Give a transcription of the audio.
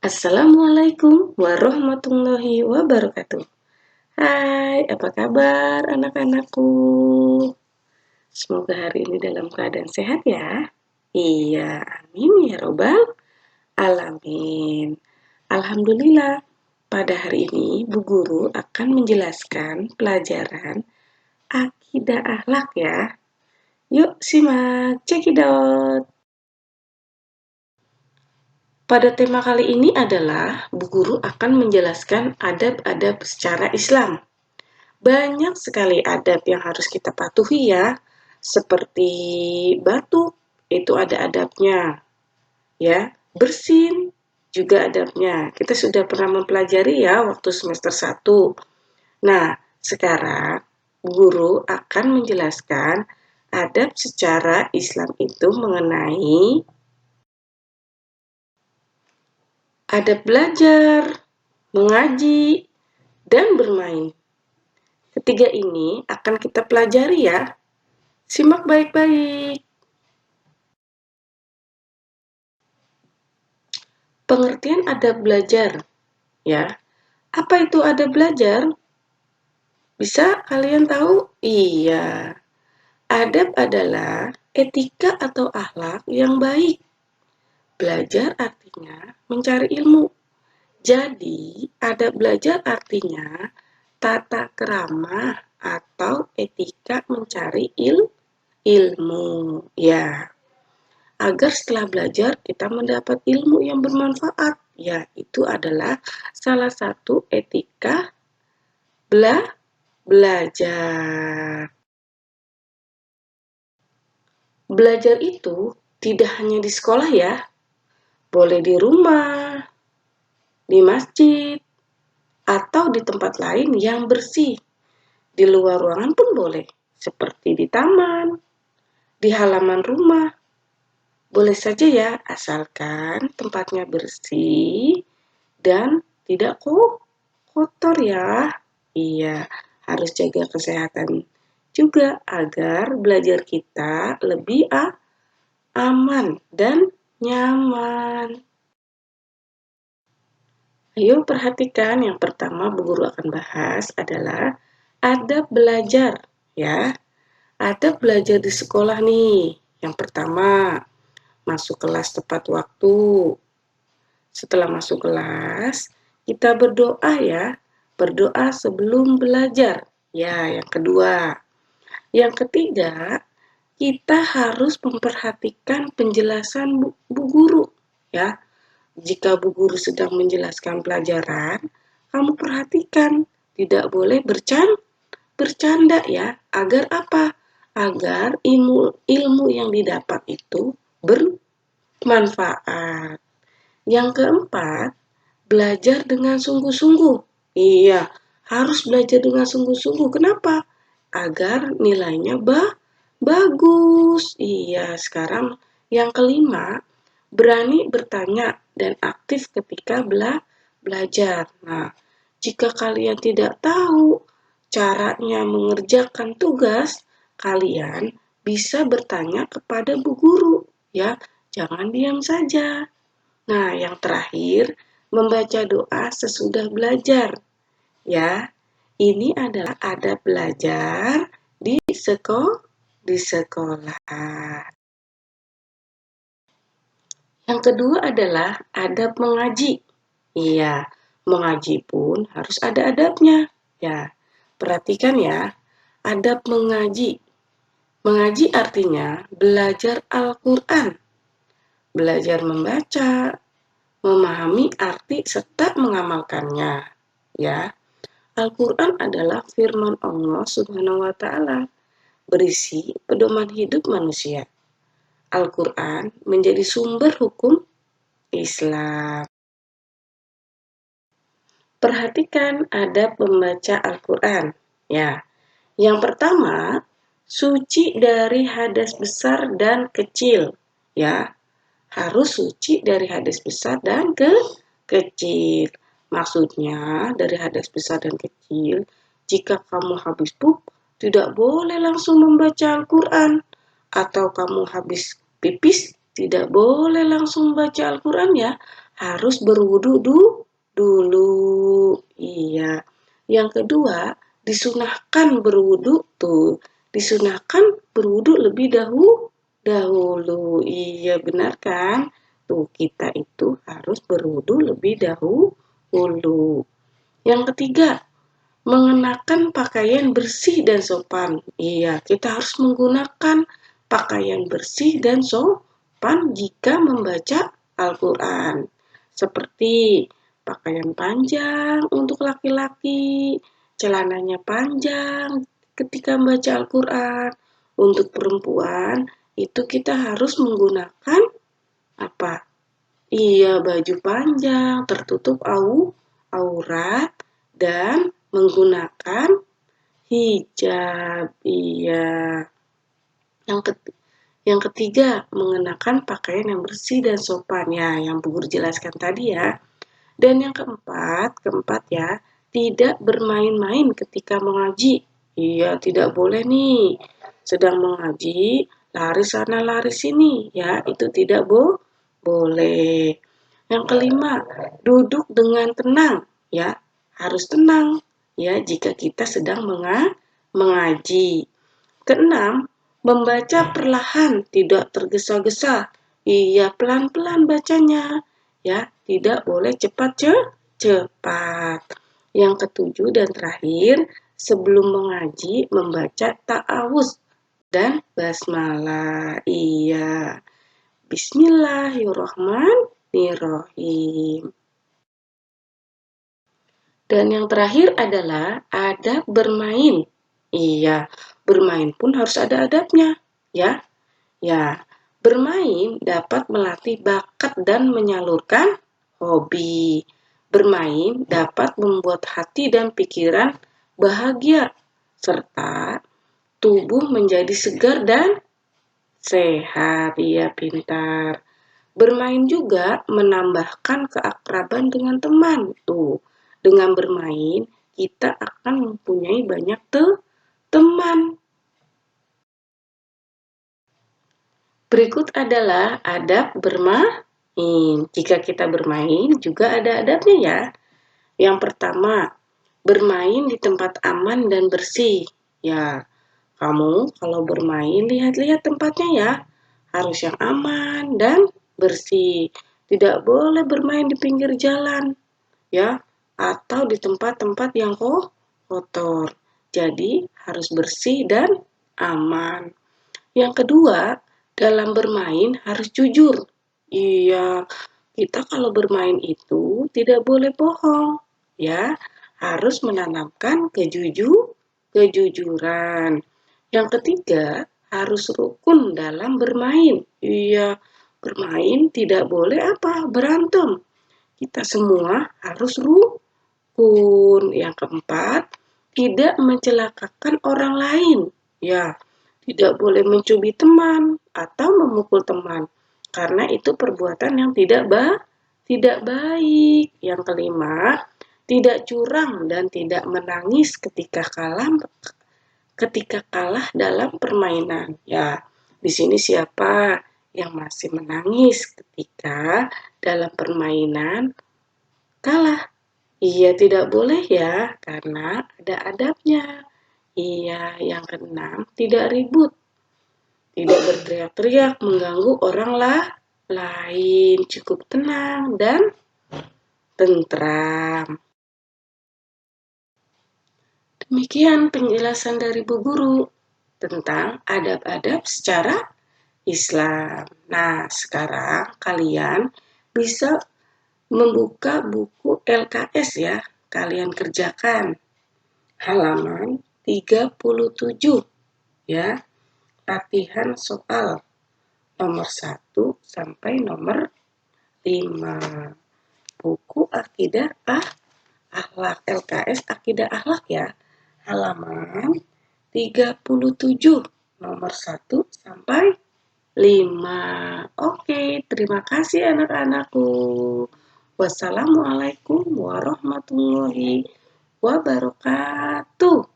Assalamualaikum warahmatullahi wabarakatuh. Hai, apa kabar anak-anakku? Semoga hari ini dalam keadaan sehat ya. Iya, amin ya robbal alamin. Alhamdulillah, pada hari ini Bu Guru akan menjelaskan pelajaran akidah akhlak ya. Yuk simak, cekidot. Pada tema kali ini adalah Bu Guru akan menjelaskan adab-adab secara Islam. Banyak sekali adab yang harus kita patuhi ya, seperti batuk, itu ada adabnya, ya. Bersin juga adabnya. Kita sudah pernah mempelajari ya waktu semester 1. Nah, sekarang guru akan menjelaskan adab secara Islam itu mengenai adab belajar, mengaji, dan bermain. Ketiga ini akan kita pelajari ya. Simak baik-baik. Pengertian adab belajar, ya. Apa itu adab belajar? Bisa kalian tahu? Iya. Adab adalah etika atau akhlak yang baik. Belajar artinya mencari ilmu. Jadi, adab belajar artinya tata krama atau etika mencari ilmu. Ya. Agar setelah belajar kita mendapat ilmu yang bermanfaat. Ya, itu adalah salah satu etika belajar. Belajar itu tidak hanya di sekolah ya, boleh di rumah, di masjid, atau di tempat lain yang bersih. Di luar ruangan pun boleh, seperti di taman, di halaman rumah. Boleh saja ya, asalkan tempatnya bersih dan tidak kotor ya. Iya, harus jaga kesehatan juga agar belajar kita lebih aman dan nyaman. Ayo perhatikan, yang pertama Bu Guru akan bahas adalah adab belajar ya. Adab belajar di sekolah nih. Yang pertama, masuk kelas tepat waktu. Setelah masuk kelas, kita berdoa ya. Berdoa sebelum belajar. Ya, yang kedua. Yang ketiga, kita harus memperhatikan penjelasan Bu Guru ya. Jika Bu Guru sedang menjelaskan pelajaran, kamu perhatikan, tidak boleh bercanda ya. Agar apa? Agar ilmu yang didapat itu bermanfaat. Yang keempat, belajar dengan sungguh-sungguh. Iya, harus belajar dengan sungguh-sungguh. Kenapa? Agar nilainya bagus. Iya, sekarang yang kelima, berani bertanya dan aktif ketika belajar. Nah, jika kalian tidak tahu caranya mengerjakan tugas, kalian bisa bertanya kepada Bu Guru, ya. Jangan diam saja. Nah, yang terakhir, membaca doa sesudah belajar. Ya, ini adalah adab belajar di sekolah. Yang kedua adalah adab mengaji. Iya, mengaji pun harus ada adabnya. Ya, perhatikan ya, adab mengaji. Mengaji artinya belajar Al-Quran. Belajar membaca, memahami arti serta mengamalkannya. Ya, Al-Quran adalah firman Allah Subhanahu wa Ta'ala, berisi pedoman hidup manusia. Al-Quran menjadi sumber hukum Islam. Perhatikan adab membaca Al-Quran. Ya, yang pertama, suci dari hadas besar dan kecil. Ya, harus suci dari hadas besar dan kecil. Maksudnya dari hadas besar dan kecil, jika kamu habis pup, tidak boleh langsung membaca Al-Quran. Atau kamu habis pipis, tidak boleh langsung baca Al-Quran ya. harus berwudu dulu. Iya. Yang kedua, disunahkan berwudu tuh. Disunahkan berwudu lebih dahulu. Iya, benar kan? Tuh, kita itu harus berwudu lebih dahulu. Yang ketiga, mengenakan pakaian bersih dan sopan. Iya, kita harus menggunakan pakaian bersih dan sopan jika membaca Al-Quran. Seperti pakaian panjang untuk laki-laki, celananya panjang ketika membaca Al-Quran. Untuk perempuan, itu kita harus menggunakan apa? Iya, baju panjang, tertutup aurat, dan menggunakan hijab. Iya. Yang ketiga, mengenakan pakaian yang bersih dan sopan. Ya, yang Bu Guru jelaskan tadi ya. Dan yang keempat ya, tidak bermain-main ketika mengaji. Iya, tidak boleh nih. Sedang mengaji, lari sana lari sini. Ya, itu tidak boleh. Yang kelima, duduk dengan tenang. Ya, harus tenang. Ya, jika kita sedang mengaji. Keenam, membaca perlahan, tidak tergesa-gesa. Iya, pelan-pelan bacanya. Ya, tidak boleh cepat. Yang ketujuh dan terakhir, sebelum mengaji membaca ta'awuz dan basmalah. Iya. Bismillahirrahmanirrahim. Dan yang terakhir adalah adab bermain. Iya, bermain pun harus ada adabnya, ya. Ya, bermain dapat melatih bakat dan menyalurkan hobi. Bermain dapat membuat hati dan pikiran bahagia, serta tubuh menjadi segar dan sehat. Iya, pintar. Bermain juga menambahkan keakraban dengan teman. Tuh, dengan bermain kita akan mempunyai banyak teman. Berikut adalah adab bermain. Jika kita bermain juga ada adabnya ya. Yang pertama, bermain di tempat aman dan bersih. Ya, kamu kalau bermain lihat-lihat tempatnya ya. Harus yang aman dan bersih. Tidak boleh bermain di pinggir jalan, ya, atau di tempat-tempat yang kotor. Jadi harus bersih dan aman. Yang kedua, dalam bermain harus jujur. Iya, kita kalau bermain itu tidak boleh bohong, ya. Harus menanamkan kejujuran. Yang ketiga, harus rukun dalam bermain. Iya, bermain tidak boleh berantem. Kita semua harus rukun. Yang keempat, tidak mencelakakan orang lain. Ya, tidak boleh mencubit teman atau memukul teman. Karena itu perbuatan yang tidak baik. Yang kelima, tidak curang dan tidak menangis ketika kalah dalam permainan. Ya, di sini siapa yang masih menangis ketika dalam permainan kalah? Iya, tidak boleh ya, karena ada adabnya. Iya, yang keenam, tidak ribut, tidak berteriak-teriak mengganggu orang lain, cukup tenang dan tentram. Demikian penjelasan dari Bu Guru tentang adab-adab secara Islam. Nah, sekarang kalian bisa membuka buku LKS ya. Kalian kerjakan halaman 37 ya. Latihan soal nomor 1 sampai nomor 5. Buku Akidah Akhlak LKS Akidah Akhlak ya. Halaman 37 nomor 1 sampai 5. Oke, terima kasih anak-anakku. Wassalamualaikum warahmatullahi wabarakatuh.